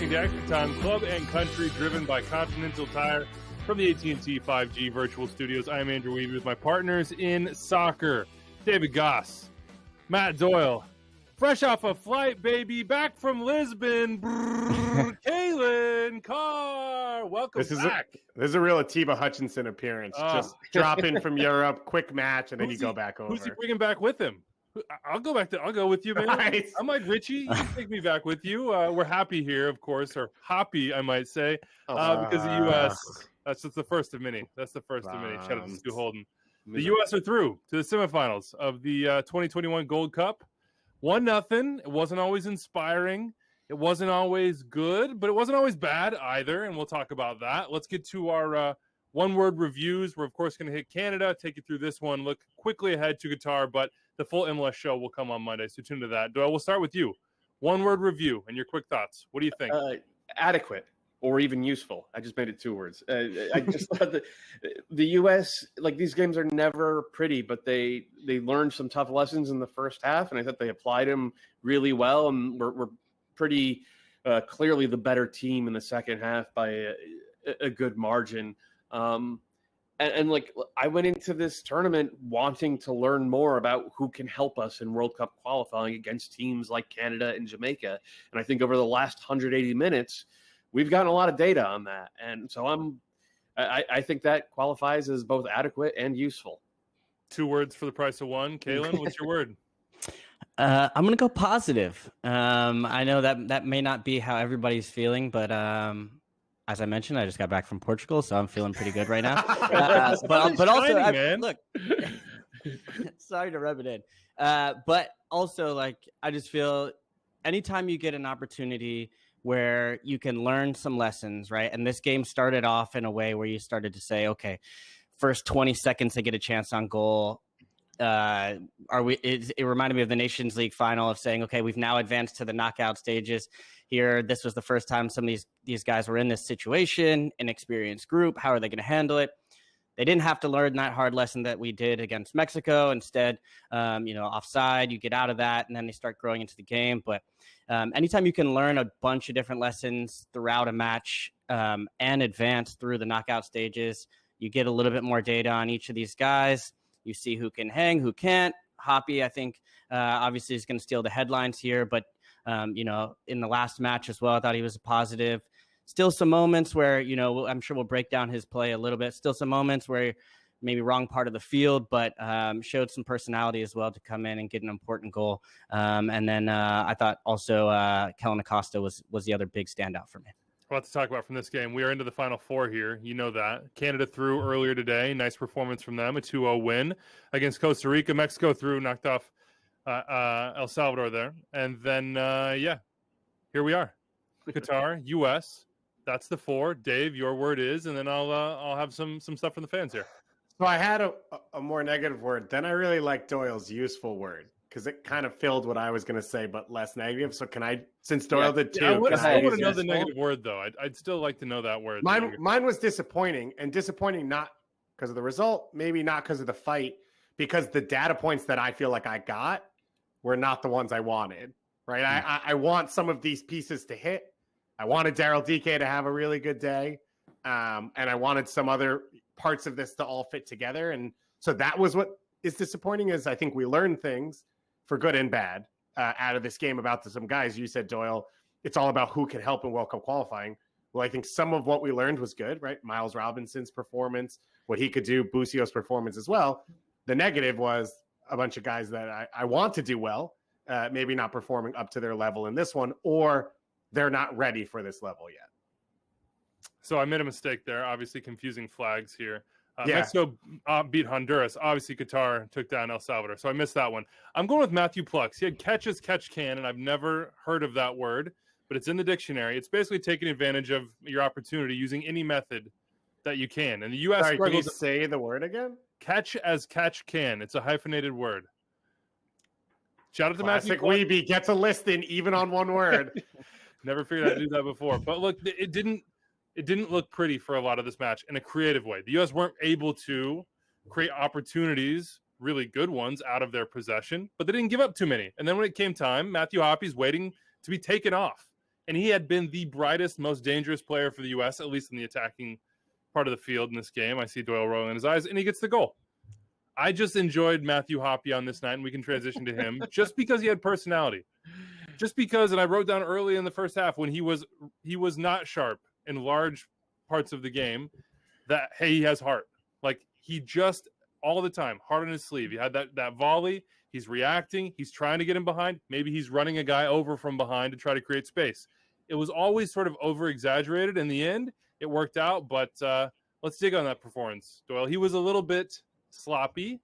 The Extratime Club and Country, driven by Continental Tire from the AT&T 5G Virtual Studios. I am Andrew Weed with my partners in soccer, David Goss, Matt Doyle, fresh off a flight, baby, back from Lisbon, Kaylin Carr. Welcome back. This is a real Atiba Hutchinson appearance. Just drop in from Europe, quick match, and then you go back over. Who's he bringing back with him? I'll go with you, man. Nice. I'm like Richie. You can take me back with you. We're happy here, of course, or hoppy, I might say, because the U.S. That's just the first of many. That's the first of many. Shout out to Stu Holden. The U.S. are through to the semifinals of the 2021 Gold Cup. 1-0. It wasn't always inspiring. It wasn't always good, but it wasn't always bad either, and we'll talk about that. Let's get to our one-word reviews. We're, of course, going to hit Canada, take you through this one, look quickly ahead to Qatar, but the full MLS show will come on Monday, so tune to that. Doyle, we'll start with you. One-word review and your quick thoughts. What do you think? Adequate or even useful. I just made it 2 words. I just thought that the U.S., like, these games are never pretty, but they learned some tough lessons in the first half, and I thought they applied them really well, and we're pretty clearly the better team in the second half by a good margin. And like, I went into this tournament wanting to learn more about who can help us in World Cup qualifying against teams like Canada and Jamaica. And I think over the last 180 minutes, we've gotten a lot of data on that. And so I think that qualifies as both adequate and useful. 2 words for the price of one. Kaylin, what's your word? I'm going to go positive. I know that may not be how everybody's feeling, but as I mentioned, I just got back from Portugal, so I'm feeling pretty good right now. But also, look, sorry to rub it in. But also, like, I just feel anytime you get an opportunity where you can learn some lessons, right? And this game started off in a way where you started to say, okay, first 20 seconds to get a chance on goal. It reminded me of the Nations League final of saying, okay, we've now advanced to the knockout stages here. This was the first time some of these guys were in this situation, an experienced group. How are they going to handle it? They didn't have to learn that hard lesson that we did against Mexico. Instead, offside, you get out of that, and then they start growing into the game. But anytime you can learn a bunch of different lessons throughout a match and advance through the knockout stages, you get a little bit more data on each of these guys. You see who can hang, who can't. Hoppe, I think, obviously is going to steal the headlines here. But, in the last match as well, I thought he was a positive. Still some moments where, I'm sure we'll break down his play a little bit. Still some moments where maybe wrong part of the field, but showed some personality as well to come in and get an important goal. And then I thought also Kellen Acosta was the other big standout for me. A lot to talk about from this game. We are into the Final Four here. You know that. Canada threw earlier today. Nice performance from them. A 2-0 win against Costa Rica. Mexico threw, knocked off El Salvador there. And then, here we are. Qatar, U.S., that's the 4. Dave, your word is, and then I'll have some stuff from the fans here. So I had a more negative word. Then I really liked Doyle's useful word because it kind of filled what I was going to say, but less negative. So can I, since Doyle did too? I want to know the negative word, though. I'd still like to know that word. Mine was disappointing, and disappointing not because of the result, maybe not because of the fight, because the data points that I feel like I got were not the ones I wanted, right? I want some of these pieces to hit. I wanted Daryl Dike to have a really good day, and I wanted some other parts of this to all fit together. And so that was what is disappointing, is I think we learned things for good and bad out of this game about some guys. You said, Doyle, it's all about who can help in World Cup qualifying. Well, I think some of what we learned was good, right? Miles Robinson's performance, what he could do, Busio's performance as well. The negative was a bunch of guys that I want to do well, maybe not performing up to their level in this one, or they're not ready for this level yet. So I made a mistake there, obviously confusing flags here. Mexico beat Honduras. Obviously, Qatar took down El Salvador. So I missed that one. I'm going with Matthew Plux. He had catch can, and I've never heard of that word, but it's in the dictionary. It's basically taking advantage of your opportunity using any method that you can. And the U.S. Sorry, can you say the word again? Catch can. It's a hyphenated word. Shout out to Classic Matthew Plux. Weeby gets a listing even on one word. Never figured out to do that before. But look, it didn't look pretty for a lot of this match in a creative way. The U.S. weren't able to create opportunities, really good ones, out of their possession, but they didn't give up too many. And then when it came time, Matthew Hoppe's waiting to be taken off. And he had been the brightest, most dangerous player for the U.S., at least in the attacking part of the field in this game. I see Doyle rolling his eyes, and he gets the goal. I just enjoyed Matthew Hoppe on this night, and we can transition to him just because he had personality. Just because, and I wrote down early in the first half when he was not sharp in large parts of the game, that, hey, he has heart. Like, he just, all the time, heart on his sleeve. He had that volley. He's reacting. He's trying to get him behind. Maybe he's running a guy over from behind to try to create space. It was always sort of over-exaggerated. In the end, it worked out, but let's dig on that performance, Doyle. He was a little bit sloppy,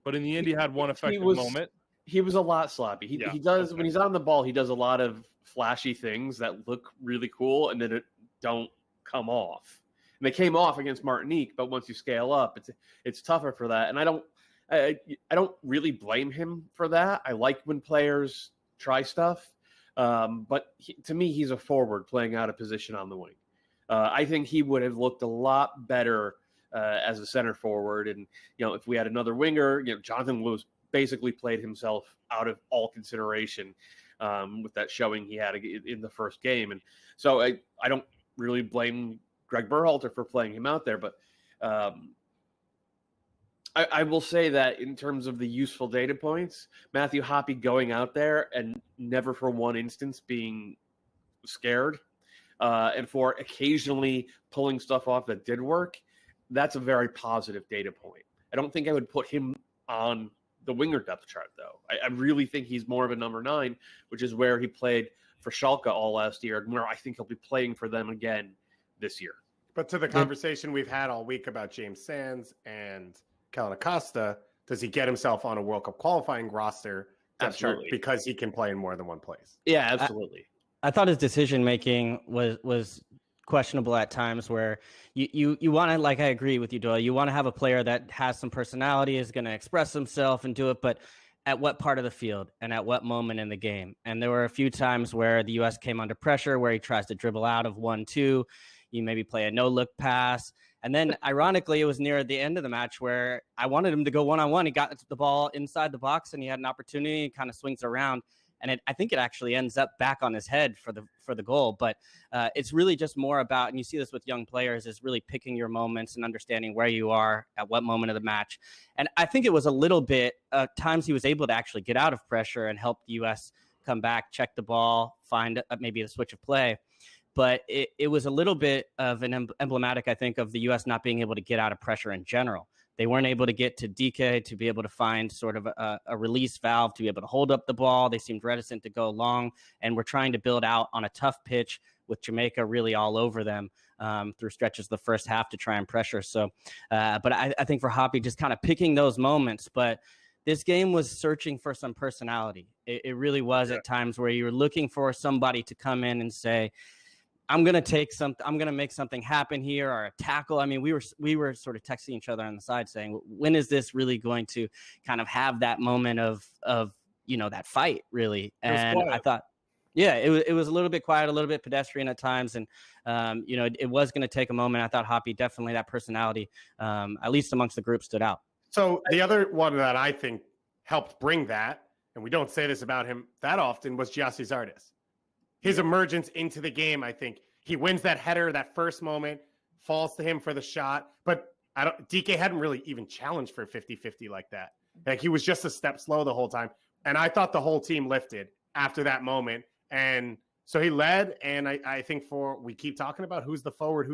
but in the end, he had one effective moment. He was a lot sloppy. He does, when he's on the ball, he does a lot of flashy things that look really cool, and then it don't come off. And they came off against Martinique, but once you scale up, it's tougher for that. And I don't really blame him for that. I like when players try stuff, but to me, he's a forward playing out of position on the wing. I think he would have looked a lot better as a center forward. And if we had another winger, Jonathan Lewis basically played himself out of all consideration with that showing he had in the first game. And so I don't really blame Greg Berhalter for playing him out there, but I will say that in terms of the useful data points, Matthew Hoppe going out there and never for one instance being scared, and for occasionally pulling stuff off that did work, that's a very positive data point. I don't think I would put him on the winger depth chart, though. I really think he's more of a number 9, which is where he played for Schalke all last year, and where I think he'll be playing for them again this year. But to the conversation we've had all week about James Sands and Kellen Acosta, does he get himself on a World Cup qualifying roster because he can play in more than one place? Yeah, absolutely. I thought his decision making was questionable at times, where you want to, like, I agree with you, Doyle, you want to have a player that has some personality, is going to express himself and do it, but at what part of the field and at what moment in the game? And there were a few times where the U.S. came under pressure, where he tries to dribble out of 1-2, you maybe play a no-look pass. And then, ironically, it was near the end of the match where I wanted him to go one-on-one. He got the ball inside the box, and he had an opportunity. He kind of swings around, and I think it actually ends up back on his head for the goal. But it's really just more about, and you see this with young players, is really picking your moments and understanding where you are at what moment of the match. And I think it was a little bit times he was able to actually get out of pressure and help the U.S. come back, check the ball, find maybe a switch of play. But it was a little bit of an emblematic, I think, of the U.S. not being able to get out of pressure in general. They weren't able to get to Dike to be able to find sort of a release valve to be able to hold up the ball. They seemed reticent to go long, and we're trying to build out on a tough pitch with Jamaica really all over them through stretches of the first half to try and pressure. So, but I think for Hoppe, just kind of picking those moments. But this game was searching for some personality. It really was at times where you were looking for somebody to come in and say, I'm going to make something happen here, or a tackle. I mean, we were sort of texting each other on the side saying, when is this really going to kind of have that moment of that fight really? And I thought, it was a little bit quiet, a little bit pedestrian at times. And, it was going to take a moment. I thought Hoppe, definitely that personality, at least amongst the group, stood out. So the other one that I think helped bring that, and we don't say this about him that often, was Gyasi Zardes. His emergence into the game, I think. He wins that header, that first moment, falls to him for the shot. But Dike hadn't really even challenged for 50-50 like that. Like, he was just a step slow the whole time. And I thought the whole team lifted after that moment. And so he led. And I think we keep talking about who's the forward.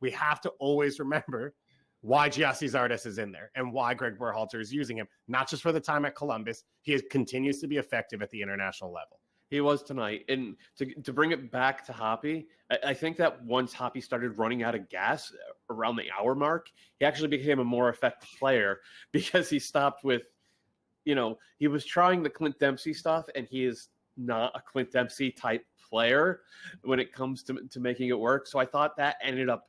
We have to always remember why Gyasi Zardes is in there and why Greg Berhalter is using him, not just for the time at Columbus. He continues to be effective at the international level. He was tonight. And to bring it back to Hoppe, I think that once Hoppe started running out of gas around the hour mark, he actually became a more effective player because he stopped with, he was trying the Clint Dempsey stuff, and he is not a Clint Dempsey type player when it comes to making it work. So I thought that ended up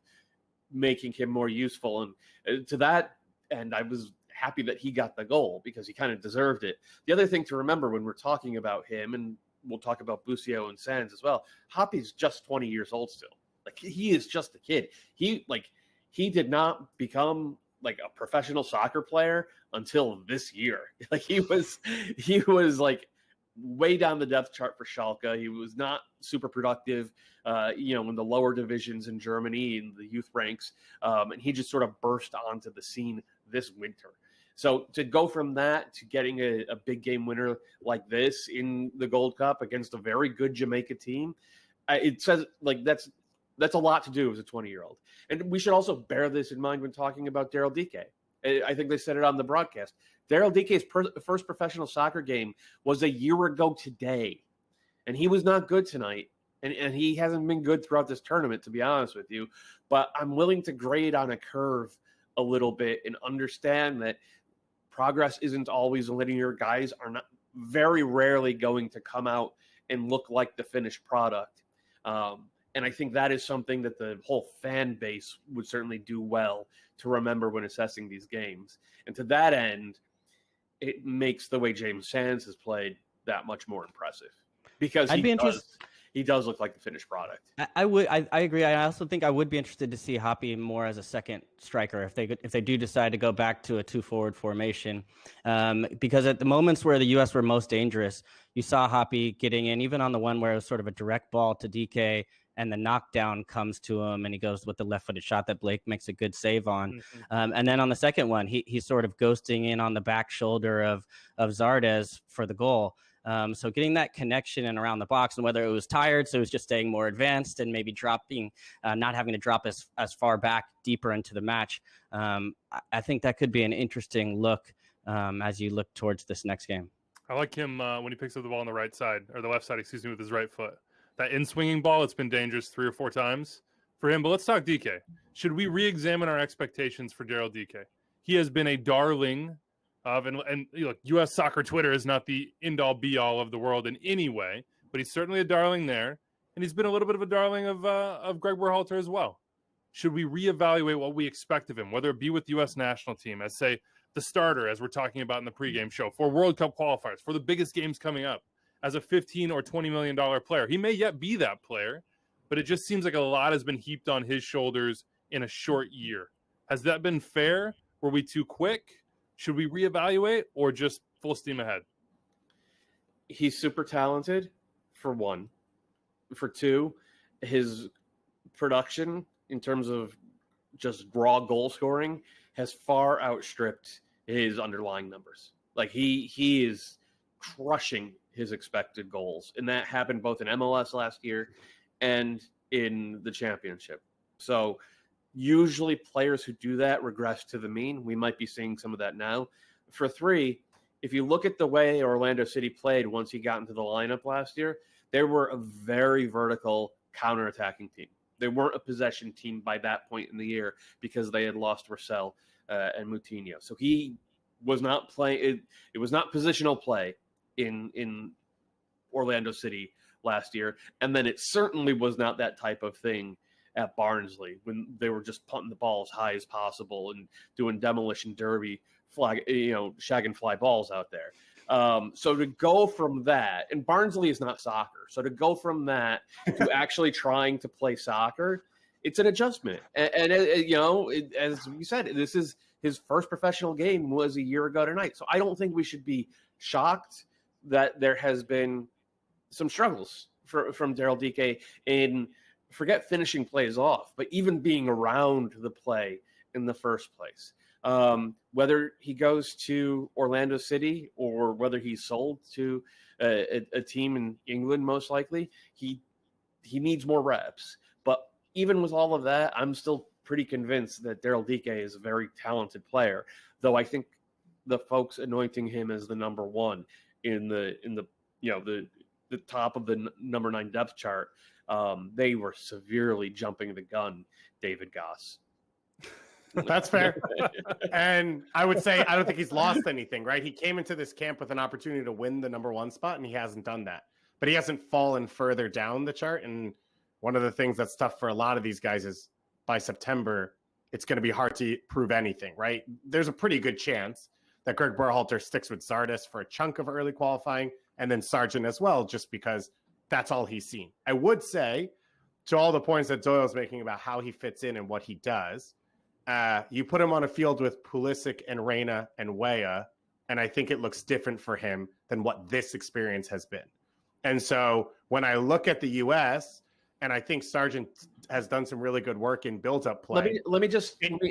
making him more useful. And to that end, I was happy that he got the goal because he kind of deserved it. The other thing to remember when we're talking about him, and we'll talk about Busio and Sands as well, Hoppe's just 20 years old still. Like, he is just a kid. He did not become like a professional soccer player until this year. Like, he was like way down the depth chart for Schalke. He was not super productive, in the lower divisions in Germany, in the youth ranks. And he just sort of burst onto the scene this winter. So to go from that to getting a big game winner like this in the Gold Cup against a very good Jamaica team, it says like that's a lot to do as a 20-year-old. And we should also bear this in mind when talking about Daryl Dike. I think they said it on the broadcast. Daryl Dike's first professional soccer game was a year ago today, and he was not good tonight. And he hasn't been good throughout this tournament, to be honest with you. But I'm willing to grade on a curve a little bit and understand that progress isn't always linear. Guys are not very rarely going to come out and look like the finished product. And I think that is something that the whole fan base would certainly do well to remember when assessing these games. And to that end, it makes the way James Sands has played that much more impressive because he does look like the finished product. I agree. I also think I would be interested to see Hoppe more as a second striker if they do decide to go back to a 2-forward formation, because at the moments where the U.S. were most dangerous, you saw Hoppe getting in, even on the one where it was sort of a direct ball to Dike and the knockdown comes to him and he goes with the left-footed shot that Blake makes a good save on. And then on the second one, he's sort of ghosting in on the back shoulder of Zardes for the goal. So getting that connection and around the box, and whether it was tired, so it was just staying more advanced and maybe dropping, not having to drop as far back deeper into the match. I think that could be an interesting look as you look towards this next game. I like him when he picks up the ball on the right side, or the left side, excuse me, with his right foot. That in-swinging ball, it's been dangerous 3 or 4 times for him. But let's talk Dike. Should we re-examine our expectations for Daryl Dike? He has been a darling of, and look, U.S. soccer Twitter is not the end-all be-all of the world in any way, but he's certainly a darling there, and he's been a little bit of a darling of Greg Berhalter as well. Should we reevaluate what we expect of him, whether it be with the U.S. national team as, say, the starter, as we're talking about in the pregame show, for World Cup qualifiers, for the biggest games coming up, as a $15 or $20 million player? He may yet be that player, but it just seems like a lot has been heaped on his shoulders in a short year. Has that been fair? Were we too quick? Should we reevaluate or just full steam ahead? He's super talented, for one. For two, his production in terms of just raw goal scoring has far outstripped his underlying numbers. Like he is crushing his expected goals, and that happened both in MLS last year and in the championship. So usually players who do that regress to the mean. We might be seeing some of that now. For three, if you look at the way Orlando City played once he got into the lineup last year, they were a very vertical counterattacking team. They weren't a possession team by that point in the year because they had lost Russell and Moutinho. So he was not playing. It was not positional play in Orlando City last year, and then it certainly was not that type of thing at Barnsley when they were just punting the ball as high as possible and doing demolition derby shag and fly balls out there. So to go from that, and Barnsley is not soccer, so to go from that to actually trying to play soccer, it's an adjustment. And as we said, this is his first professional game was a year ago tonight. So I don't think we should be shocked that there has been some struggles from Daryl Dike in, forget finishing plays off, but even being around the play in the first place. Whether he goes to Orlando City or whether he's sold to a team in England, most likely, he needs more reps. But even with all of that, I'm still pretty convinced that Daryl Dike is a very talented player, though I think the folks anointing him as the number one in the top of the number 9 depth chart, they were severely jumping the gun, David Goss. That's fair. And I would say I don't think he's lost anything, right? He came into this camp with an opportunity to win the number 1 spot, and he hasn't done that. But he hasn't fallen further down the chart. And one of the things that's tough for a lot of these guys is by September, it's going to be hard to prove anything, right? There's a pretty good chance that Greg Berhalter sticks with Zardes for a chunk of early qualifying and then Sargent as well, just because that's all he's seen. I would say, to all the points that Doyle's making about how he fits in and what he does, you put him on a field with Pulisic and Reina and Weah, and I think it looks different for him than what this experience has been. And so when I look at the U.S., and I think Sargent has done some really good work in build-up play. Let me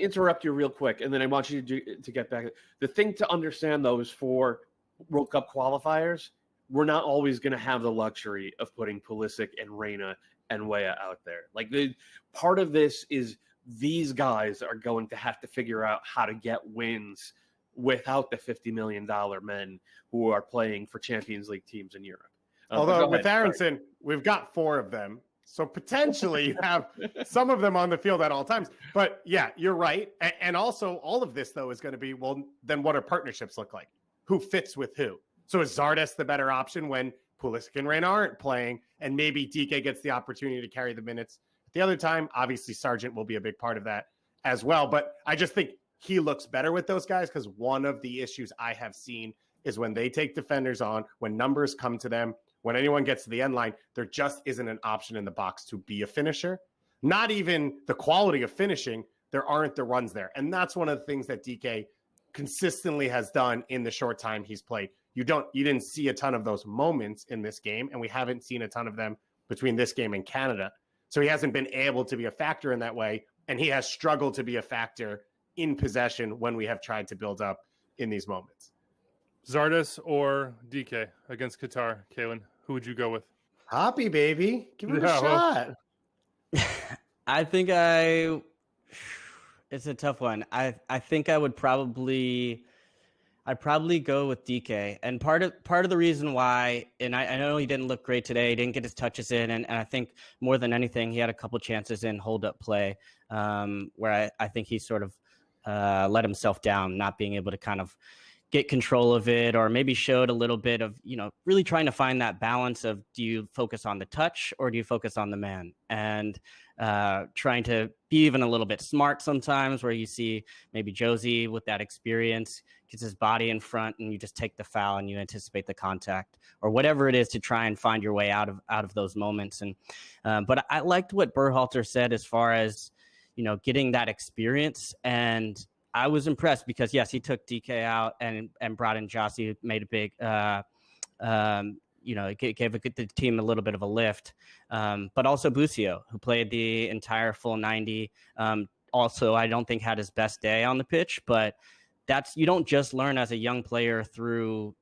interrupt you real quick, and then I want you to get back. The thing to understand, though, is for World Cup qualifiers, we're not always going to have the luxury of putting Pulisic and Reina and Weah out there. Like, part of this is these guys are going to have to figure out how to get wins without the $50 million men who are playing for Champions League teams in Europe. Although with Aronson, we've got 4 of them. So potentially you have some of them on the field at all times. But yeah, you're right. And also all of this, though, is going to be, well, then what do partnerships look like? Who fits with who? So is Zardes the better option when Pulisic and Reina aren't playing and maybe Dike gets the opportunity to carry the minutes at the other time? Obviously, Sargent will be a big part of that as well. But I just think he looks better with those guys because one of the issues I have seen is when they take defenders on, when numbers come to them, when anyone gets to the end line, there just isn't an option in the box to be a finisher. Not even the quality of finishing, there aren't the runs there. And that's one of the things that Dike consistently has done in the short time he's played. You didn't see a ton of those moments in this game, and we haven't seen a ton of them between this game and Canada. So he hasn't been able to be a factor in that way, and he has struggled to be a factor in possession when we have tried to build up in these moments. Zardes or Dike against Qatar, Kaylin? Who would you go with? Hoppe, baby. Give it a shot. I think it's a tough one. I think I would probably go with Dike. And part of the reason why, and I know he didn't look great today, he didn't get his touches in, and I think more than anything, he had a couple chances in hold-up play where I think he sort of let himself down, not being able to kind of get control of it, or maybe showed a little bit of, really trying to find that balance of, do you focus on the touch or do you focus on the man? And trying to be even a little bit smart sometimes, where you see maybe Josie with that experience gets his body in front and you just take the foul and you anticipate the contact or whatever it is to try and find your way out of those moments. And but I liked what Berhalter said as far as, getting that experience. And I was impressed because, yes, he took Dike out and brought in Josie, who made a big, gave the team a little bit of a lift. But also Busio, who played the entire full 90. Also, I don't think had his best day on the pitch, but you don't just learn as a young player through,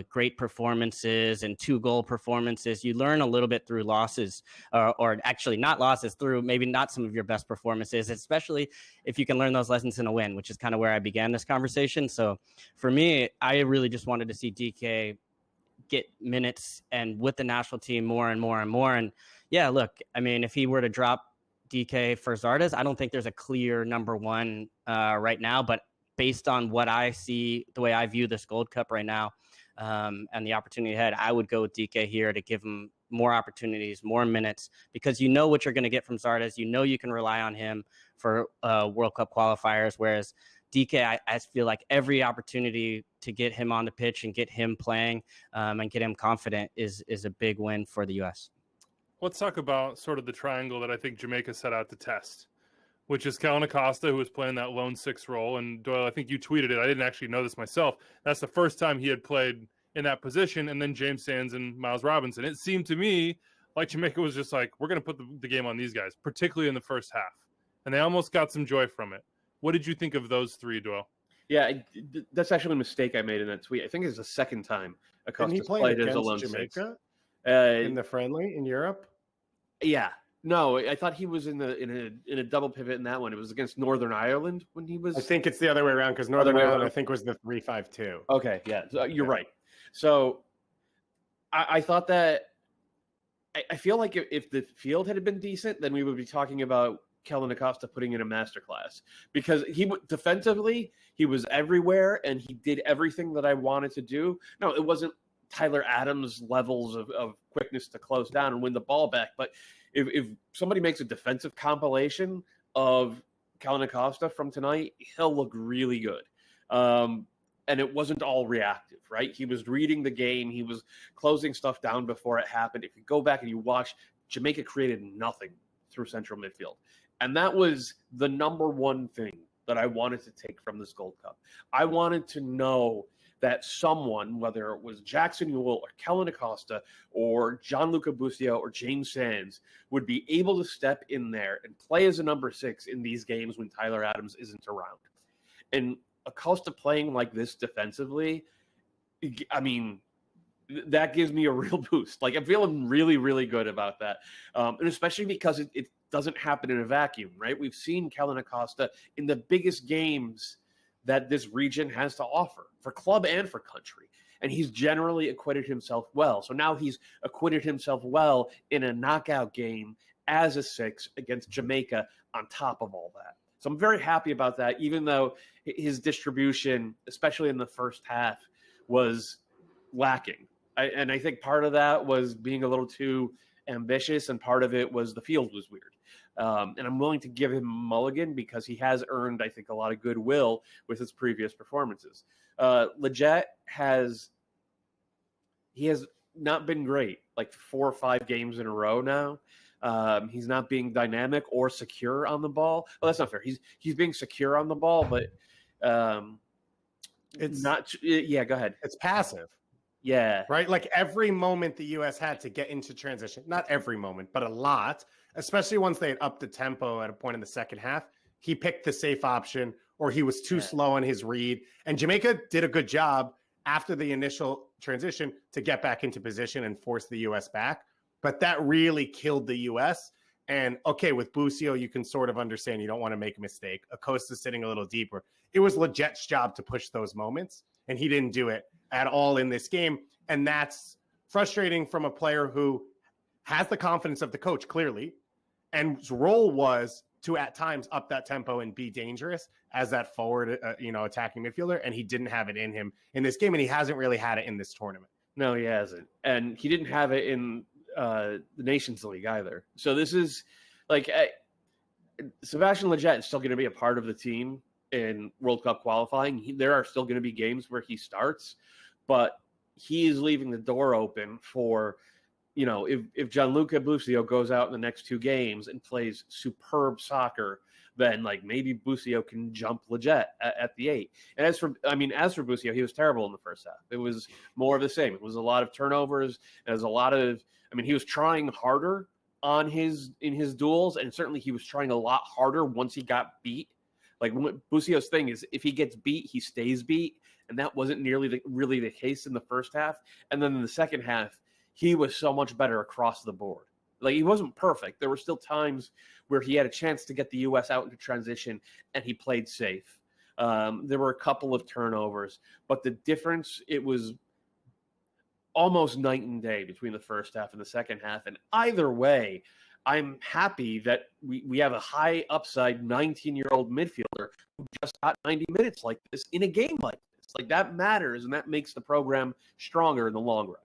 great performances and 2-goal performances. You learn a little bit through losses, or actually not losses, through maybe not some of your best performances, especially if you can learn those lessons in a win, which is kind of where I began this conversation. So for me, I really just wanted to see Dike get minutes and with the national team more and more and more. And yeah, look, I mean, if he were to drop Dike for Zardes, I don't think there's a clear number one right now, but based on what I see, the way I view this Gold Cup right now, and the opportunity ahead, I would go with Dike here to give him more opportunities, more minutes, because you know what you're going to get from Zardes. You know you can rely on him for World Cup qualifiers, whereas Dike, I feel like every opportunity to get him on the pitch and get him playing and get him confident is a big win for the U.S. Let's talk about sort of the triangle that I think Jamaica set out to test, which is Kellen Acosta, who was playing that lone six role. And Doyle, I think you tweeted it. I didn't actually know this myself. That's the first time he had played in that position. And then James Sands and Miles Robinson. It seemed to me like Jamaica was just like, we're going to put the game on these guys, particularly in the first half. And they almost got some joy from it. What did you think of those three, Doyle? Yeah, that's actually a mistake I made in that tweet. I think it's the second time Acosta played as a lone Jamaica in the friendly in Europe. Yeah, no, I thought he was in a double pivot in that one. It was against Northern Ireland when he was. I think it's the other way around because Northern Ireland, I think, was the 3-5-2. Okay, yeah, so you're right. So I thought that I feel like if the field had been decent, then we would be talking about Kellen Acosta putting in a masterclass, because defensively he was everywhere and he did everything that I wanted to do. No, it wasn't Tyler Adams levels of quickness to close down and win the ball back, but if somebody makes a defensive compilation of Kellen Acosta from tonight, he'll look really good. And it wasn't all reactive, right? He was reading the game. He was closing stuff down before it happened. If you go back and you watch, Jamaica created nothing through central midfield. And that was the number one thing that I wanted to take from this Gold Cup. I wanted to know that someone, whether it was Jackson Ewell or Kellen Acosta or Gianluca Busio or James Sands, would be able to step in there and play as a number 6 in these games when Tyler Adams isn't around. And Acosta playing like this defensively, I mean, that gives me a real boost. Like, I'm feeling really, really good about that. And especially because it doesn't happen in a vacuum, right? We've seen Kellen Acosta in the biggest games that this region has to offer for club and for country. And he's generally acquitted himself well. So now he's acquitted himself well in a knockout game as a 6 against Jamaica on top of all that. So I'm very happy about that, even though his distribution, especially in the first half, was lacking. I think part of that was being a little too ambitious, and part of it was the field was weird. And I'm willing to give him a mulligan because he has earned, I think, a lot of goodwill with his previous performances. Leggett has not been great, like 4 or 5 games in a row now. He's not being dynamic or secure on the ball. Well, that's not fair. He's being secure on the ball, but it's not. Yeah, go ahead. It's passive. Yeah. Right? Like every moment the U.S. had to get into transition, not every moment, but a lot, especially once they had upped the tempo at a point in the second half, he picked the safe option or he was too slow on his read. And Jamaica did a good job after the initial transition to get back into position and force the U.S. back. But that really killed the U.S. And okay, with Busio, you can sort of understand you don't want to make a mistake. Acosta sitting a little deeper. It was Legett's job to push those moments, and he didn't do it at all in this game. And that's frustrating from a player who has the confidence of the coach, clearly, and his role was to at times up that tempo and be dangerous as that forward, attacking midfielder. And he didn't have it in him in this game, and he hasn't really had it in this tournament. No, he hasn't. And he didn't have it in the Nations League either. So this is like Sebastian Lletget is still going to be a part of the team in World Cup qualifying. There are still going to be games where he starts, but he is leaving the door open for, if Gianluca Busio goes out in the next 2 games and plays superb soccer, then like maybe Busio can jump Lletget at the 8. And as for Busio, he was terrible in the first half. It was more of the same. It was a lot of turnovers. It was a lot of, he was trying harder in his duels, and certainly he was trying a lot harder once he got beat. Like Busio's thing is, if he gets beat, he stays beat, and that wasn't really the case in the first half. And then in the second half, he was so much better across the board. Like, he wasn't perfect. There were still times where he had a chance to get the U.S. out into transition, and he played safe. There were a couple of turnovers, but the difference, it was almost night and day between the first half and the second half. And either way, I'm happy that we have a high upside 19-year-old midfielder who just got 90 minutes like this in a game like this. Like, that matters, and that makes the program stronger in the long run.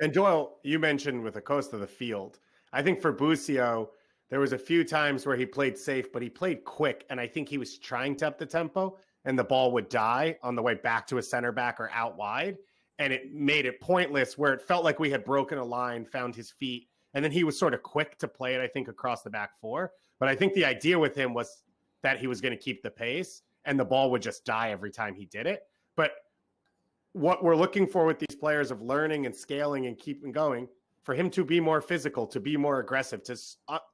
And Doyle, you mentioned with Acosta the field. I think for Busio, there was a few times where he played safe, but he played quick, and I think he was trying to up the tempo, and the ball would die on the way back to a center back or out wide, and it made it pointless where it felt like we had broken a line, found his feet, and then he was sort of quick to play it, I think, across the back four. But I think the idea with him was that he was going to keep the pace and the ball would just die every time he did it. But what we're looking for with these players of learning and scaling and keeping going, for him to be more physical, to be more aggressive, to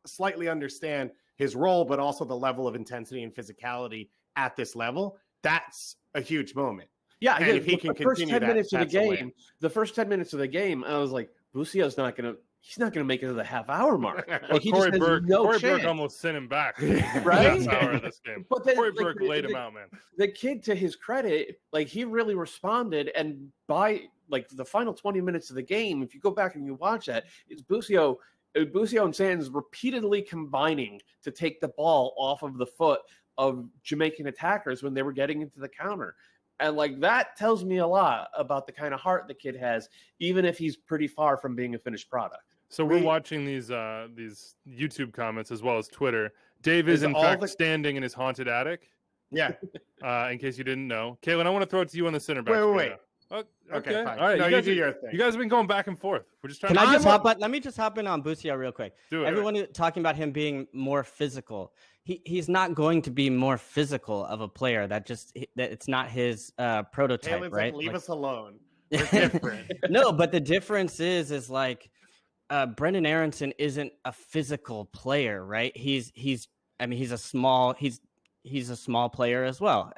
slightly understand his role, but also the level of intensity and physicality at this level, that's a huge moment. Yeah, and if he can continue that, the first 10 minutes of the game, I was like, Busio's not going to make it to the half-hour mark. Like, he Corey just has Burke, no Corey chance. Burke almost sent him back. Right? Last hour of this game. But then, Corey Burke laid him out, man. The kid, to his credit, like, he really responded, and by like the final 20 minutes of the game, if you go back and you watch that, it's Busio and Sands repeatedly combining to take the ball off of the foot of Jamaican attackers when they were getting into the counter. And like, that tells me a lot about the kind of heart the kid has, even if he's pretty far from being a finished product. So we're watching these YouTube comments as well as Twitter. Dave is in fact standing in his haunted attic. Yeah. In case you didn't know, Caitlin, I want to throw it to you on the center back. Wait. Okay. Fine. All right. No, you do your thing. You guys have been going back and forth. We're just trying. Let me just hop in on Busio real quick. Do it. Everyone is talking about him being more physical. He's not going to be more physical of a player. That it's not his prototype, Caitlin's right? Like, leave us alone. We're different. No, but the difference is like Brendan Aronson isn't a physical player, right? He's a small player as well,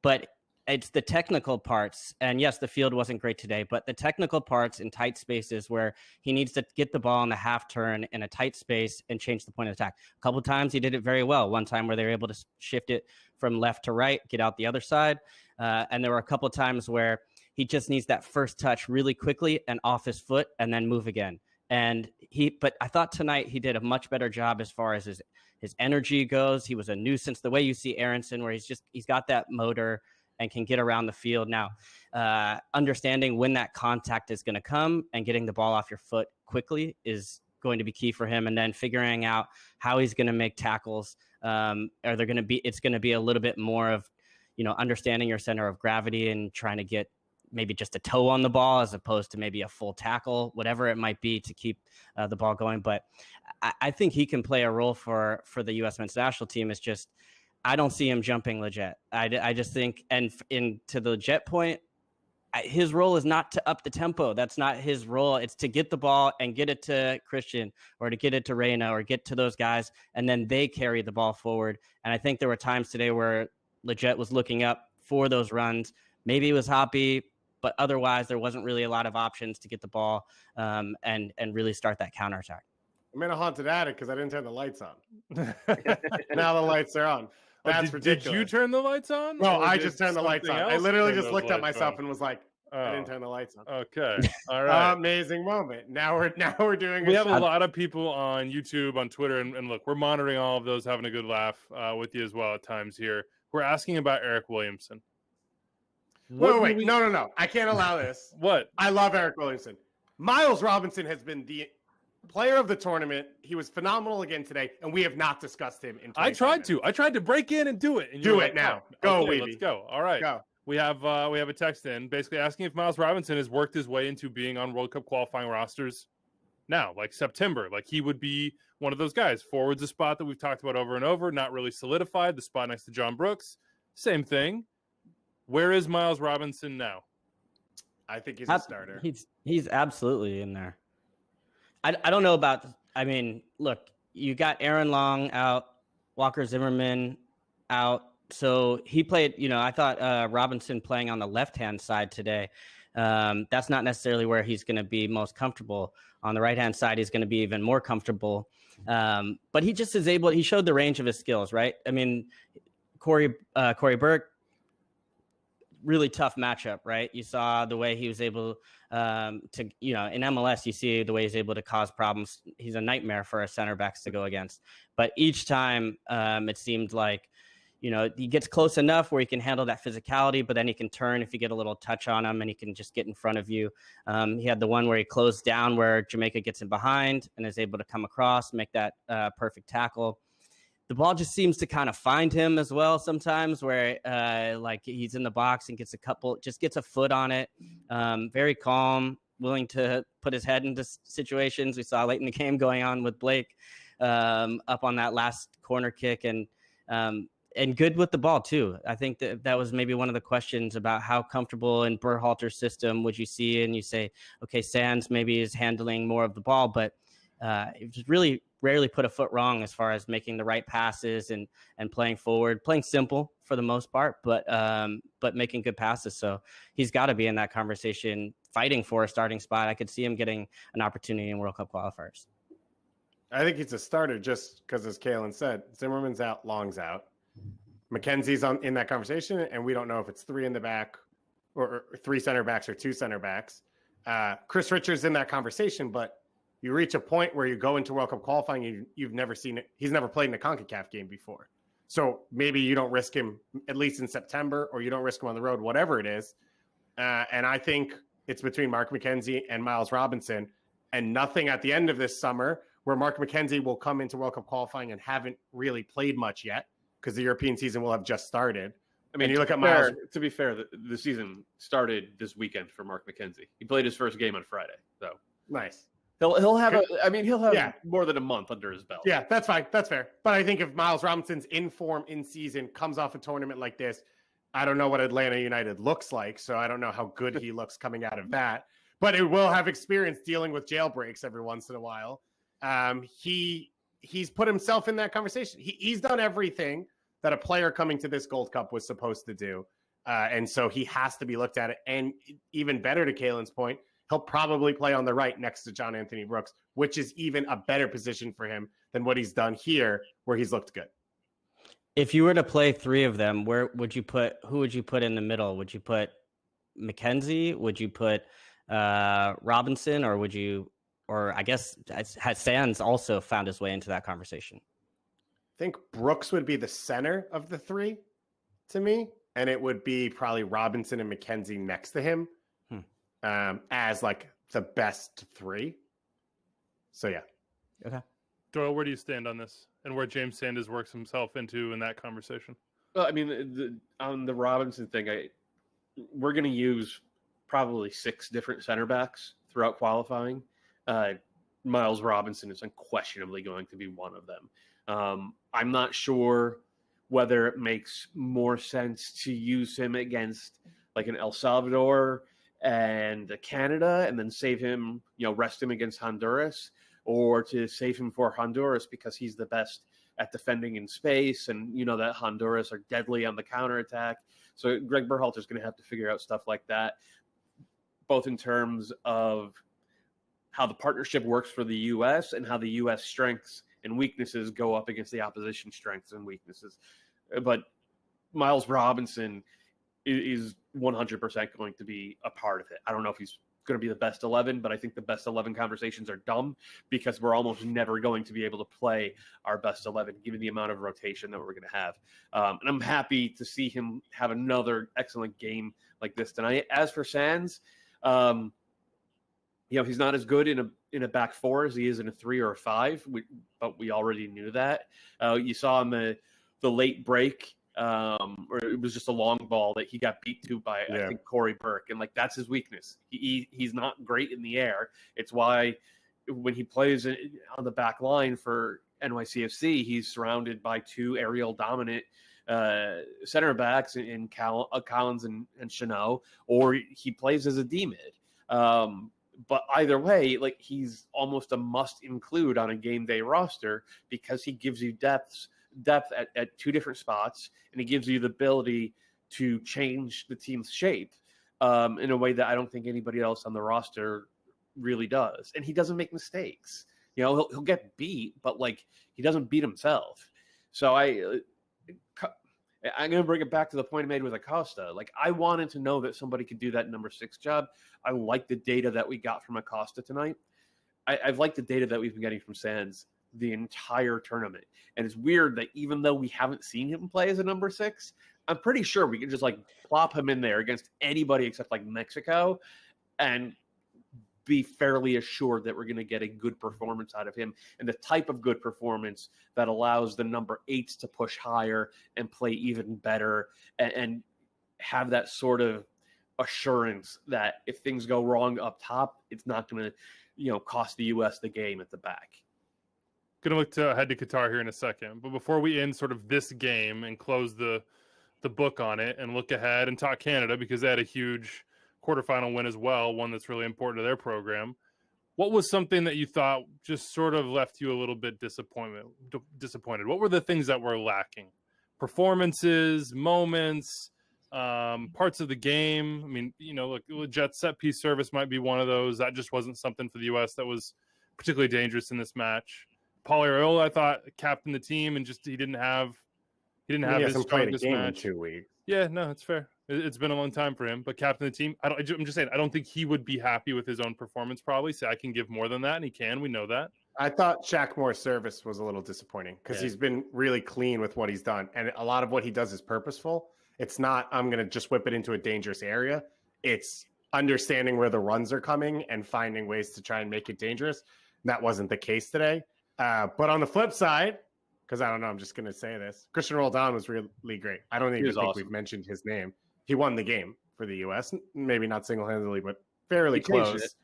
but it's the technical parts. And yes, the field wasn't great today, but the technical parts in tight spaces where he needs to get the ball in the half turn in a tight space and change the point of attack. A couple of times he did it very well. One time where they were able to shift it from left to right, get out the other side. And there were a couple of times where he just needs that first touch really quickly and off his foot and then move again. But I thought tonight he did a much better job as far as his energy goes. He was a nuisance. The way you see Aronson, where he's got that motor and can get around the field. Now, understanding when that contact is going to come and getting the ball off your foot quickly is going to be key for him. And then figuring out how he's going to make tackles. It's going to be a little bit more of, understanding your center of gravity and trying to get maybe just a toe on the ball as opposed to maybe a full tackle, whatever it might be to keep the ball going. But I think he can play a role for the U.S. men's national team. It's just, I don't see him jumping Leggett. I just think, and to the Leggett point, his role is not to up the tempo. That's not his role. It's to get the ball and get it to Christian or to get it to Reyna or get to those guys, and then they carry the ball forward. And I think there were times today where Leggett was looking up for those runs. Maybe it was Hoppe, but otherwise there wasn't really a lot of options to get the ball and really start that counterattack. I'm in a haunted attic because I didn't turn the lights on. Now the lights are on. That's ridiculous. Did you turn the lights on? No, I just turned the lights on. I literally just looked at myself on? And was like, I didn't turn the lights on. Okay. All right. Amazing moment. Now we're doing. We have a lot of people on YouTube, on Twitter, and look, we're monitoring all of those, having a good laugh with you as well at times here. We're asking about Eric Williamson. Wait. No. I can't allow this. What? I love Eric Williamson. Miles Robinson has been the player of the tournament. He was phenomenal again today, and we have not discussed him. I tried to break in and do it. And do it now. Go, okay, let's go. All right. Go. We have a text in basically asking if Miles Robinson has worked his way into being on World Cup qualifying rosters now, like September. Like he would be one of those guys. Forward's a spot that we've talked about over and over, not really solidified. The spot next to John Brooks, same thing. Where is Miles Robinson now? I think he's a starter. He's absolutely in there. I don't know about. I mean, look, you got Aaron Long out, Walker Zimmerman out. So he played, I thought Robinson playing on the left-hand side today. That's not necessarily where he's going to be most comfortable. On the right-hand side, he's going to be even more comfortable. But he just is able, he showed the range of his skills, right? I mean, Corey Burke, really tough matchup, right? You saw the way he was able to, in MLS, you see the way he's able to cause problems. He's a nightmare for our center backs to go against. But each time it seemed like, he gets close enough where he can handle that physicality, but then he can turn if you get a little touch on him and he can just get in front of you. He had the one where he closed down where Jamaica gets in behind and is able to come across, make that perfect tackle. The ball just seems to kind of find him as well sometimes where like he's in the box and gets a foot on it. Very calm, willing to put his head into situations. We saw late in the game going on with Blake up on that last corner kick and good with the ball too. I think that was maybe one of the questions about how comfortable in Berhalter's system would you see, and you say, okay, Sands maybe is handling more of the ball, but it just really rarely put a foot wrong as far as making the right passes and playing forward, playing simple for the most part, but making good passes. So he's got to be in that conversation, fighting for a starting spot. I could see him getting an opportunity in World Cup qualifiers. I think he's a starter just because, as Kalen said, Zimmerman's out, Long's out. McKenzie's in that conversation, and we don't know if it's three in the back or three center backs or two center backs. Chris Richards in that conversation, but you reach a point where you go into World Cup qualifying, you've never seen it. He's never played in a CONCACAF game before. So maybe you don't risk him at least in September, or you don't risk him on the road, whatever it is. And I think it's between Mark McKenzie and Miles Robinson, and nothing at the end of this summer where Mark McKenzie will come into World Cup qualifying and haven't really played much yet, because the European season will have just started. I mean, and you look at Miles. To be fair, the season started this weekend for Mark McKenzie. He played his first game on Friday, so Nice. He'll have more than a month under his belt. Yeah, that's fine. That's fair. But I think if Miles Robinson's in form in season, comes off a tournament like this, I don't know what Atlanta United looks like, so I don't know how good he looks coming out of that. But it will have experience dealing with jailbreaks every once in a while. He's put himself in that conversation. He's done everything that a player coming to this Gold Cup was supposed to do. And so he has to be looked at. And even better, to Kalen's point, he'll probably play on the right next to John Anthony Brooks, which is even a better position for him than what he's done here, where he's looked good. If you were to play three of them, who would you put in the middle? Would you put McKenzie? Would you put Robinson, or I guess has Sands also found his way into that conversation? I think Brooks would be the center of the three to me, and it would be probably Robinson and McKenzie next to him as like the best three. So, yeah. Okay. Doyle, where do you stand on this, and where James Sanders works himself into in that conversation? Well, I mean, on the Robinson thing, we're going to use probably 6 different center backs throughout qualifying. Miles Robinson is unquestionably going to be one of them. I'm not sure whether it makes more sense to use him against like an El Salvador and Canada and then save him, rest him against Honduras, or to save him for Honduras because he's the best at defending in space, and that Honduras are deadly on the counterattack. So Greg Berhalter's going to have to figure out stuff like that, both in terms of how the partnership works for the U.S. and how the U.S. strengths and weaknesses go up against the opposition strengths and weaknesses. But Miles Robinson is 100% going to be a part of it. I don't know if he's going to be the best 11, but I think the best 11 conversations are dumb because we're almost never going to be able to play our best 11 given the amount of rotation that we're going to have. And I'm happy to see him have another excellent game like this tonight. As for Sands, he's not as good in a back four as he is in a 3 or a 5, but we already knew that. You saw in the late break, or it was just a long ball that he got beat to by, I think, Corey Burke. And that's his weakness. He's not great in the air. It's why when he plays on the back line for NYCFC, he's surrounded by 2 aerial dominant center backs in Collins and Chanel, or he plays as a D-mid. But either way, he's almost a must include on a game day roster because he gives you depth at 2 different spots, and he gives you the ability to change the team's shape in a way that I don't think anybody else on the roster really does. And he doesn't make mistakes. He'll get beat, but he doesn't beat himself. So I'm going to bring it back to the point I made with Acosta. Like, I wanted to know that somebody could do that number 6 job. I like the data that we got from Acosta tonight. I've liked the data that we've been getting from Sands the entire tournament. And it's weird that even though we haven't seen him play as a number 6, I'm pretty sure we can just like plop him in there against anybody except like Mexico and be fairly assured that we're going to get a good performance out of him, and the type of good performance that allows the number 8s to push higher and play even better and have that sort of assurance that if things go wrong up top, it's not going to, cost the U.S. the game at the back. Going to look to head to Qatar here in a second, but before we end sort of this game and close the book on it and look ahead and talk Canada, because they had a huge quarterfinal win as well, one that's really important to their program. What was something that you thought just sort of left you a little bit disappointed? What were the things that were lacking? Performances, moments, parts of the game. I mean, look, Jet set piece service might be one of those. That just wasn't something for the U.S. that was particularly dangerous in this match. Paul Ariola, I thought, captained the team, and just he didn't have his strongest match. In 2 weeks. Yeah, no, it's fair. It's been a long time for him, but captain the team. I'm just saying, I don't think he would be happy with his own performance. Probably say I can give more than that, and he can. We know that. I thought Shaq Moore's service was a little disappointing because he's been really clean with what he's done, and a lot of what he does is purposeful. It's not I'm going to just whip it into a dangerous area. It's understanding where the runs are coming and finding ways to try and make it dangerous. That wasn't the case today. But on the flip side, because I don't know, I'm just going to say this. Christian Roldan was really great. I don't even think we've mentioned his name. He won the game for the U.S. Maybe not single-handedly, but fairly close.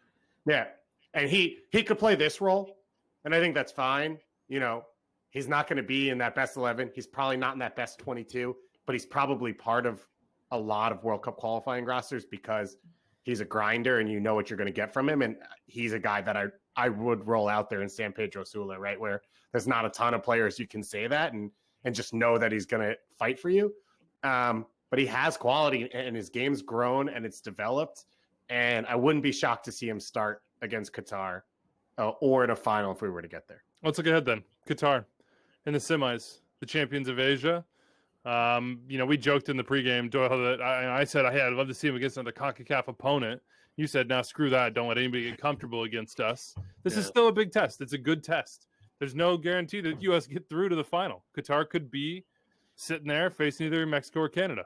Yeah. And he could play this role, and I think that's fine. He's not going to be in that best 11. He's probably not in that best 22, but he's probably part of a lot of World Cup qualifying rosters because he's a grinder and you know what you're going to get from him. And he's a guy that I would roll out there in San Pedro Sula, right, where there's not a ton of players you can say that and just know that he's going to fight for you. But he has quality and his game's grown and it's developed. And I wouldn't be shocked to see him start against Qatar or in a final if we were to get there. Let's look ahead then. Qatar in the semis, the champions of Asia. We joked in the pregame, Doyle, that I said, hey, I'd love to see him against another CONCACAF opponent. You said, now screw that. Don't let anybody get comfortable against us. This is still a big test. It's a good test. There's no guarantee that the U.S. get through to the final. Qatar could be sitting there facing either Mexico or Canada.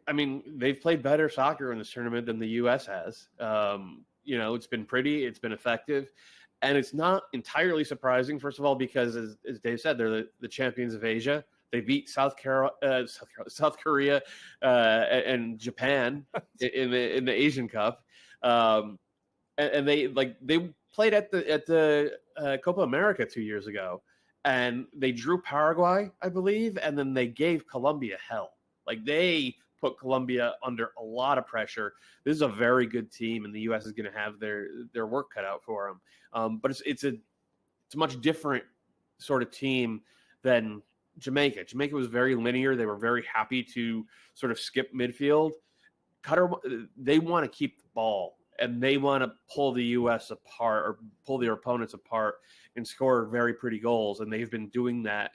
I mean, they've played better soccer in this tournament than the U.S. has. It's been pretty, it's been effective, and it's not entirely surprising, first of all, because as Dave said, they're the champions of Asia. They beat South Korea and Japan in the Asian Cup. And they played at the Copa America 2 years ago, and they drew Paraguay, I believe, and then they gave Colombia hell. Like, they put Colombia under a lot of pressure. This is a very good team, and the U.S. is going to have their work cut out for them. But it's a much different sort of team than Jamaica. Jamaica was very linear. They were very happy to sort of skip midfield. Qatar, they want to keep the ball, and they want to pull the U.S. apart or pull their opponents apart and score very pretty goals, and they've been doing that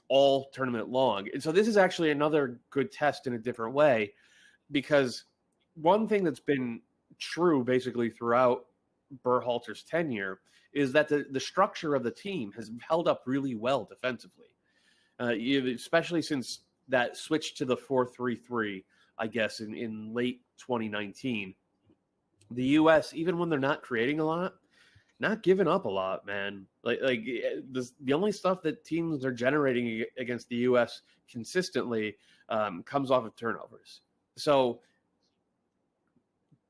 all tournament long. And so this is actually another good test in a different way, because one thing that's been true basically throughout Berhalter's tenure is that the structure of the team has held up really well defensively, especially since that switch to the 4-3-3, I guess, in late 2019. The U.S., even when they're not creating a lot, not giving up a lot, man. The only stuff that teams are generating against the U.S. consistently comes off of turnovers. So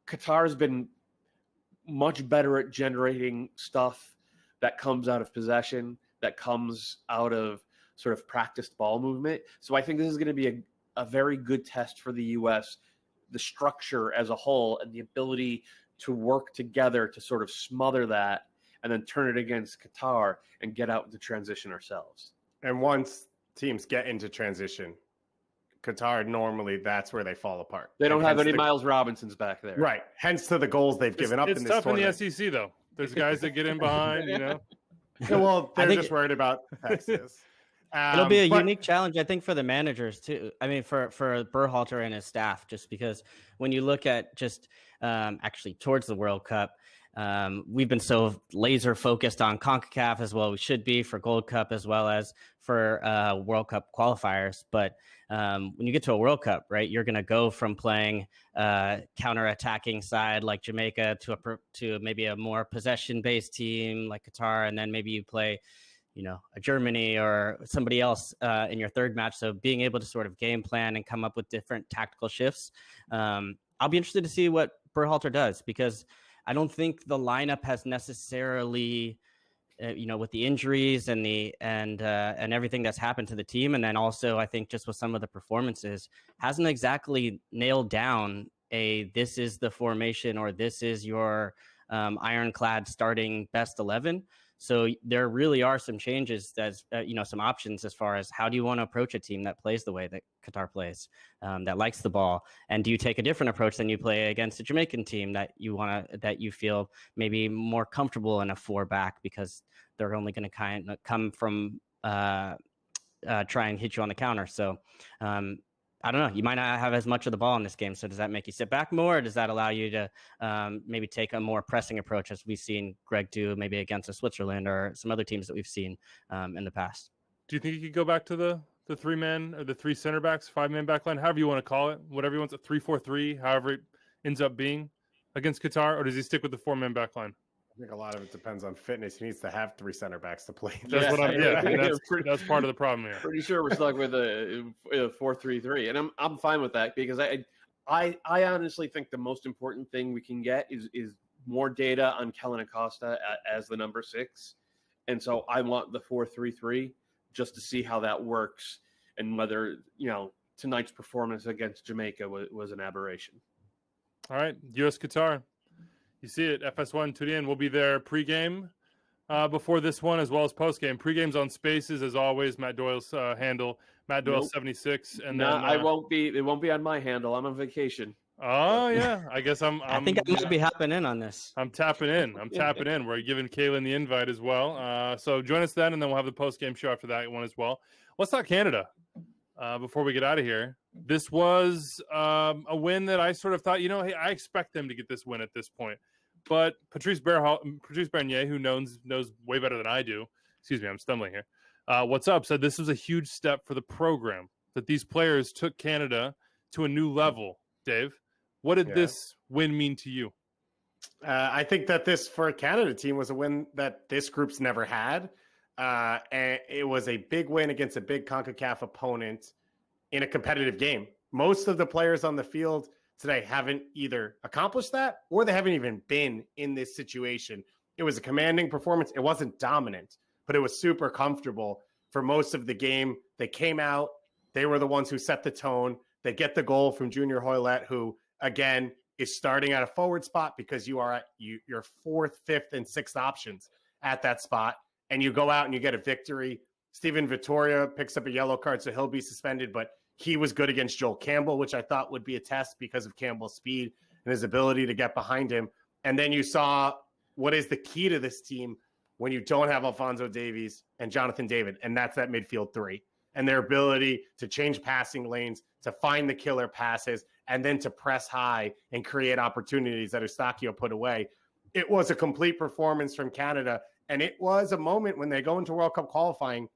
Qatar's been much better at generating stuff that comes out of possession, that comes out of sort of practiced ball movement. So I think this is going to be a very good test for the U.S., the structure as a whole, and the ability to work together to sort of smother that and then turn it against Qatar and get out into transition ourselves. And once teams get into transition, Qatar, normally that's where they fall apart. They don't have any Miles Robinsons back there. Right. Hence to the goals they've given up in this tournament. It's tough in the SEC, though. There's guys that get in behind, Yeah, well, they're just worried about Texas. It'll be a unique challenge, I think, for the managers too. I mean, for Berhalter and his staff, just because when you look at just actually towards the World Cup, we've been so laser focused on CONCACAF as well. We should be for Gold Cup as well as for World Cup qualifiers. But when you get to a World Cup, right, you're going to go from playing counter-attacking side like Jamaica to maybe a more possession-based team like Qatar, and then maybe you play a Germany or somebody else in your third match. So being able to sort of game plan and come up with different tactical shifts. I'll be interested to see what Berhalter does, because I don't think the lineup has necessarily, with the injuries and and everything that's happened to the team. And then also I think just with some of the performances hasn't exactly nailed down this is the formation or this is your ironclad starting best 11. So there really are some changes, some options as far as how do you want to approach a team that plays the way that Qatar plays, that likes the ball, and do you take a different approach than you play against a Jamaican team that you feel maybe more comfortable in a 4-back because they're only going to kind of come from try and hit you on the counter. So I don't know. You might not have as much of the ball in this game. So does that make you sit back more? Or does that allow you to maybe take a more pressing approach, as we've seen Greg do maybe against Switzerland or some other teams that we've seen in the past? Do you think you could go back to the 3-man or the 3 center backs, 5-man back line, however you want to call it, whatever you want, a 3-4-3, however it ends up being against Qatar? Or does he stick with the 4-man back line? I think a lot of it depends on fitness. He needs to have 3 center backs to play. That's what I'm. Yeah, that's part of the problem here. Pretty sure we're stuck with a 4-3-3, and I'm fine with that, because I honestly think the most important thing we can get is more data on Kellen Acosta as the number 6, and so I want the 4-3-3 just to see how that works and whether tonight's performance against Jamaica was an aberration. All right, U.S. Qatar. You see it, FS1 tuned in. We'll be there pregame before this one as well as postgame. Pregame's on Spaces as always. Matt Doyle's handle, Matt Doyle 76. And then I won't be. It won't be on my handle. I'm on vacation. Oh yeah, I guess I think I might be hopping in on this. I'm tapping in. We're giving Kaylin the invite as well. So join us then, and then we'll have the postgame show after that one as well. Let's talk Canada before we get out of here. This was a win that I sort of thought, hey, I expect them to get this win at this point. But Patrice Bernier, who knows way better than I do, excuse me, I'm stumbling here, what's up, said this was a huge step for the program, that these players took Canada to a new level. Dave, what did this win mean to you? I think that this, for a Canada team, was a win that this group's never had. And it was a big win against a big CONCACAF opponent in a competitive game. Most of the players on the field today haven't either accomplished that or they haven't even been in this situation. It was a commanding performance. It wasn't dominant, but it was super comfortable for most of the game. They came out. They were the ones who set the tone. They get the goal from Junior Hoylett, who, again, is starting at a forward spot because you are at your 4th, 5th, and 6th options at that spot, and you go out and you get a victory. Steven Vittoria picks up a yellow card, so he'll be suspended, but he was good against Joel Campbell, which I thought would be a test because of Campbell's speed and his ability to get behind him. And then you saw what is the key to this team when you don't have Alphonso Davies and Jonathan David, and that's that midfield 3. And their ability to change passing lanes, to find the killer passes, and then to press high and create opportunities that Eustaquio put away. It was a complete performance from Canada, and it was a moment when they go into World Cup qualifying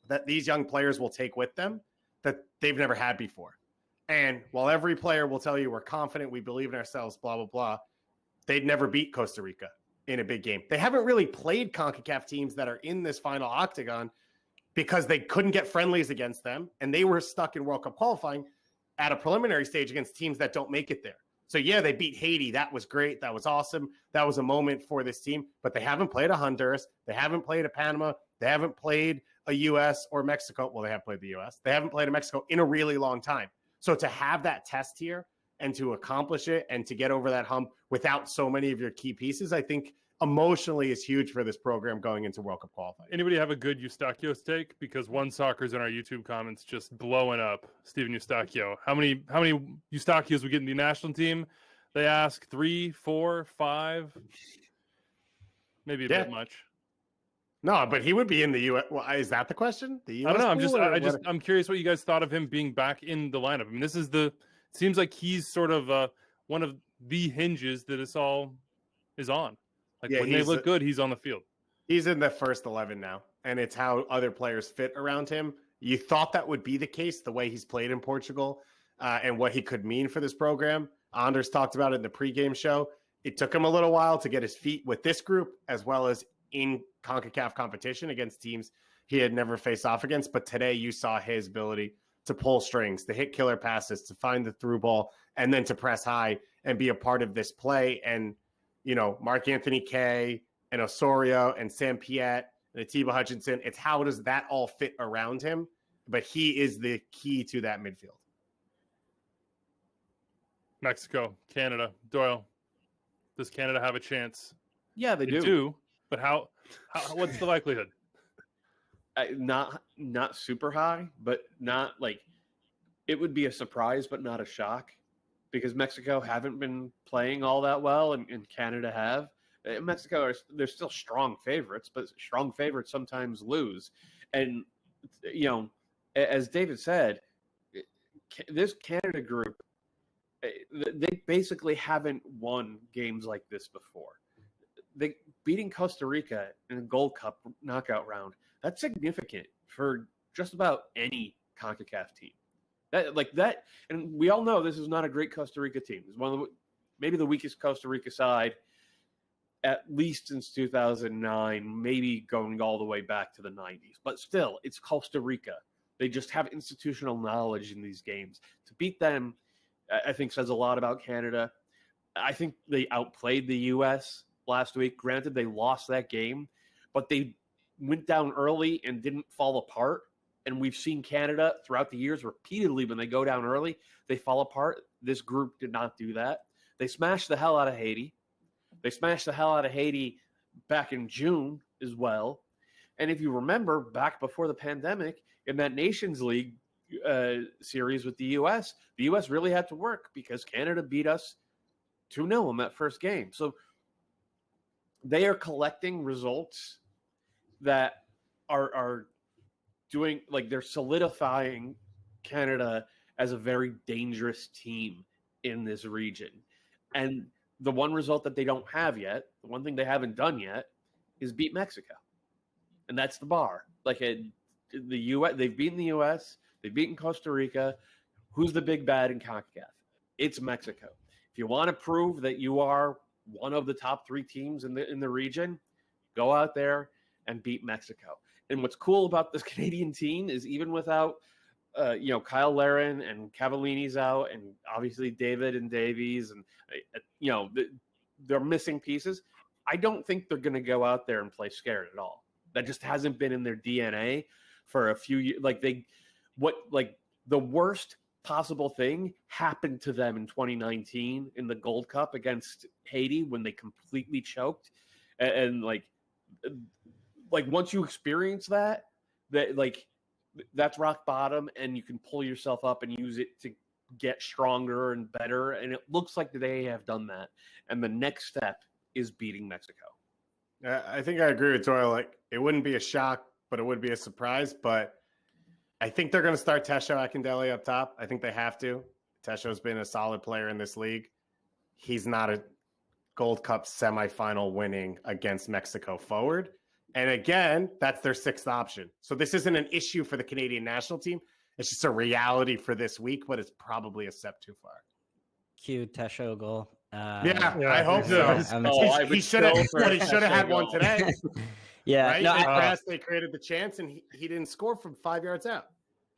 that these young players will take with them that they've never had before. And while every player will tell you we're confident, we believe in ourselves, blah, blah, blah, they'd never beat Costa Rica in a big game. They haven't really played CONCACAF teams that are in this final octagon because they couldn't get friendlies against them, and they were stuck in World Cup qualifying at a preliminary stage against teams that don't make it there. So, yeah, they beat Haiti. That was great. That was awesome. That was a moment for this team. But they haven't played a Honduras. They haven't played a Panama. They haven't played a U.S. or Mexico. Well, they have played the U.S. They haven't played a Mexico in a really long time. So to have that test here and to accomplish it and to get over that hump without so many of your key pieces, I think emotionally is huge for this program going into World Cup qualifying. Anybody have a good Eustaquio take? Because One Soccer's in our YouTube comments just blowing up Steven Eustaquio. How many Eustaquios we get in the national team? They ask 3, 4, 5, maybe a bit much. No, but he would be in the U.S. Well, is that the question? The US I don't know. pool, I'm curious what you guys thought of him being back in the lineup. I mean, it seems like he's sort of one of the hinges that this all is on. Like when they look good, he's on the field. He's in the first 11 now, and it's how other players fit around him. You thought that would be the case, the way he's played in Portugal and what he could mean for this program. Anders talked about it in the pregame show. It took him a little while to get his feet with this group, as well as in CONCACAF competition against teams he had never faced off against. But today you saw his ability to pull strings, to hit killer passes, to find the through ball, and then to press high and be a part of this play. And, you know, Mark Anthony Kaye and Osorio and Sam Piet and Atiba Hutchinson, it's how does that all fit around him? But he is the key to that midfield. Mexico, Canada, Doyle. Does Canada have a chance? Yeah, they do. But how what's the likelihood? Not super high, but not like it would be a surprise, but not a shock, because Mexico haven't been playing all that well, and Canada have. Mexico they're still strong favorites, but strong favorites sometimes lose. And you know, as David said, this Canada group, they basically haven't won games like this before. They beating Costa Rica in a Gold Cup knockout round. That's significant for just about any CONCACAF team. That, and we all know this is not a great Costa Rica team. It's one of maybe the weakest Costa Rica side, at least since 2009, maybe going all the way back to the 90s. But still, it's Costa Rica. They just have institutional knowledge in these games. To beat them, I think, says a lot about Canada. I think they outplayed the U.S. last week. Granted, they lost that game, but they went down early and didn't fall apart. And we've seen Canada throughout the years repeatedly, when they go down early, they fall apart. This group did not do that. They smashed the hell out of Haiti. They smashed the hell out of Haiti back in June as well. And if you remember, back before the pandemic, in that Nations League series with the U.S. really had to work because Canada beat us 2-0 in that first game. So they are collecting results that are doing, like, they're solidifying Canada as a very dangerous team in this region. And the one result that they don't have yet, the one thing they haven't done yet, is beat Mexico. And that's the bar. Like the U.S., they've beaten the U.S., they've beaten Costa Rica. Who's the big bad in CONCACAF? It's Mexico. If you want to prove that you are one of the top three teams in the region, go out there and beat Mexico. And what's cool about this Canadian team is, even without Kyle Larin and Cavallini's out, and obviously David and Davies, and they're missing pieces. I don't think they're going to go out there and play scared at all. That just hasn't been in their DNA for a few years. The worst possible thing happened to them in 2019 in the Gold Cup against Haiti, when they completely choked. And once you experience that that's rock bottom, and you can pull yourself up and use it to get stronger and better. And it looks like they have done that. And the next step is beating Mexico. I think I agree with Doyle. Like, it wouldn't be a shock, but it would be a surprise. But I think they're going to start Tesho Akindele up top. I think they have to. Tesho's been a solid player in this league. He's not a Gold Cup semifinal winning against Mexico forward. And again, that's their sixth option. So this isn't an issue for the Canadian national team. It's just a reality for this week, but it's probably a step too far. Cue Tesho goal. I hope so. He should have had one today. Yeah. Right? No, they created the chance, and he didn't score from 5 yards out.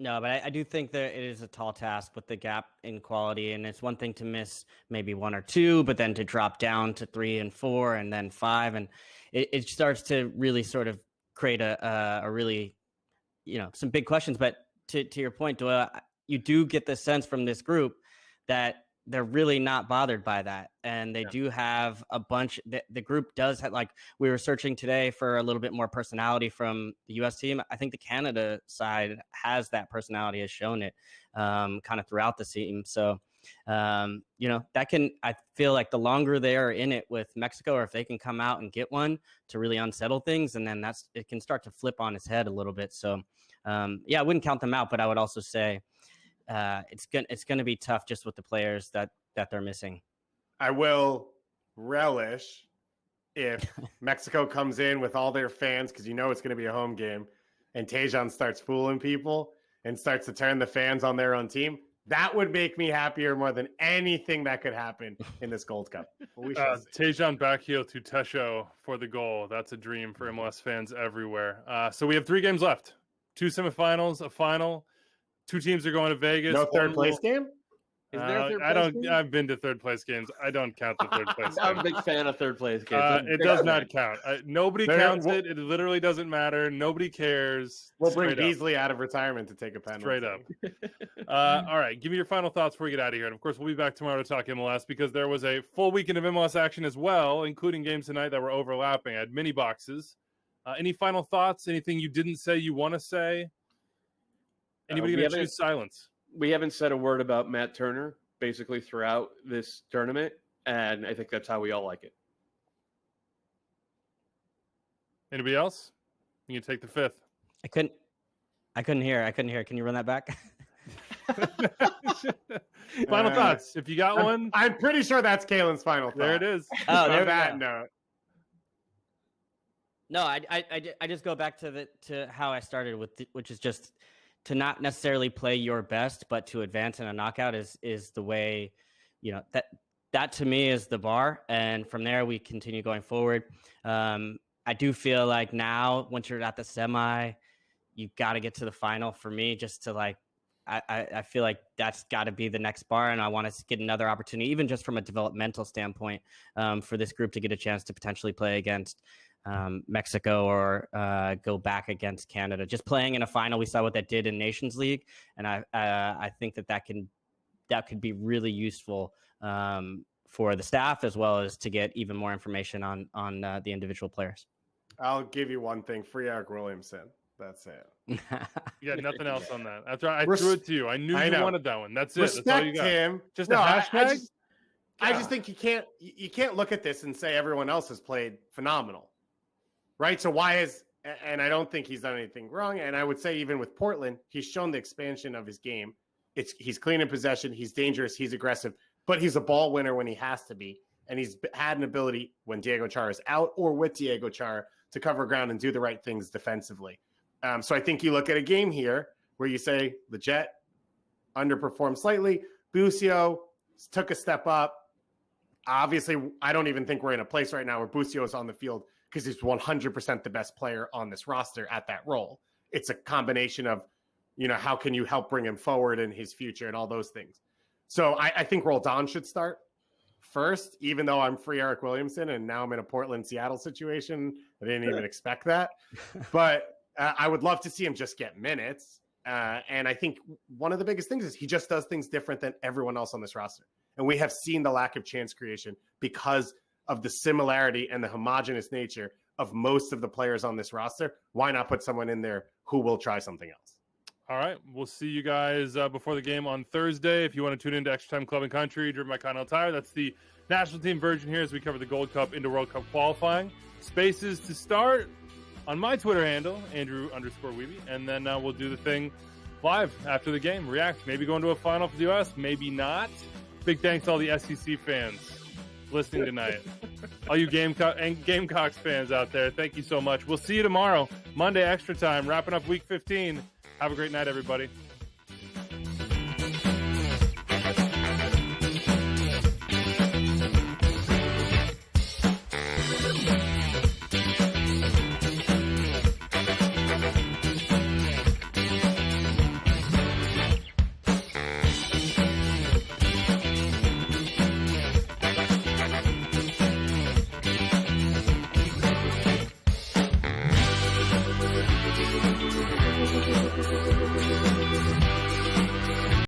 No, but I do think that it is a tall task with the gap in quality, and it's one thing to miss maybe one or two, but then to drop down to 3 and 4 and then 5, and it starts to really sort of create a really, some big questions. But to your point, Doyle, you do get the sense from this group that they're really not bothered by that. And they do have a bunch. The group does have, like, we were searching today for a little bit more personality from the U.S. team. I think the Canada side has that personality, has shown it kind of throughout the team. So I feel like the longer they are in it with Mexico, or if they can come out and get one to really unsettle things, and then it can start to flip on its head a little bit. So, I wouldn't count them out, but I would also say it's going to be tough just with the players that they're missing. I will relish if Mexico comes in with all their fans, because it's going to be a home game, and Tejan starts fooling people and starts to turn the fans on their own team. That would make me happier more than anything that could happen in this Gold Cup. Tejan backheel to Tesho for the goal. That's a dream for MLS fans everywhere. So we have 3 games left. 2 semifinals, a final. 2 teams are going to Vegas. No third place game? Is there a third place game? I've been to third place games. I don't count the third place game. I'm a big fan of third place games. It does not count. Nobody counts it. It literally doesn't matter. Nobody cares. We'll bring Beasley out of retirement to take a penalty. Straight up. All right. Give me your final thoughts before we get out of here. And of course, we'll be back tomorrow to talk MLS, because there was a full weekend of MLS action as well, including games tonight that were overlapping. I had mini boxes. Any final thoughts? Anything you didn't say you want to say? Anybody going to choose silence? We haven't said a word about Matt Turner basically throughout this tournament, and I think that's how we all like it. Anybody else? You can take the 5th. I couldn't hear. Can you run that back? Final thoughts. If you got one. I'm pretty sure that's Kalen's final thought. There it is. Oh, there that note. No, I just go back to how I started with, which is just to not necessarily play your best, but to advance in a knockout is the way, that to me is the bar. And from there, we continue going forward. I do feel like now, once you're at the semi, you've got to get to the final for me, just to I feel like that's got to be the next bar. And I want to get another opportunity, even just from a developmental standpoint, for this group to get a chance to potentially play against Mexico or go back against Canada. Just playing in a final, we saw what that did in Nations League, and I think that could be really useful for the staff, as well as to get even more information on the individual players. I'll give you one thing: free Eric Williamson. That's it. You got nothing else on that. That's right. I threw it to you. I knew you wanted that one. That's it. Respect That's all you got. him. Just a hashtag. I just think you can't look at this and say everyone else has played phenomenal. Right. So and I don't think he's done anything wrong. And I would say even with Portland, he's shown the expansion of his game. He's clean in possession. He's dangerous. He's aggressive, but he's a ball winner when he has to be. And he's had an ability when Diego Chara is out or with Diego Chara to cover ground and do the right things defensively. So I think you look at a game here where you say the Jet underperformed slightly. Busio took a step up. Obviously, I don't even think we're in a place right now where Busio is on the field because he's 100% the best player on this roster at that role. It's a combination of, how can you help bring him forward in his future and all those things. So I think Roldan should start first, even though I'm free Eric Williamson and now I'm in a Portland-Seattle situation. I didn't even expect that. But I would love to see him just get minutes. And I think one of the biggest things is he just does things different than everyone else on this roster. And we have seen the lack of chance creation because of the similarity and the homogenous nature of most of the players on this roster. Why not put someone in there who will try something else? All right. We'll see you guys before the game on Thursday. If you want to tune into Extra Time Club and Country, driven by Continental Tire, that's the national team version here as we cover the Gold Cup into World Cup qualifying. Spaces to start on my Twitter handle, Andrew_Weeby. And then we'll do the thing live after the game. React. Maybe going to a final for the U.S., maybe not. Big thanks to all the SEC fans listening tonight. All you Gamecocks fans out there, thank you so much. We'll see you tomorrow, Monday Extra Time, wrapping up Week 15. Have a great night, everybody.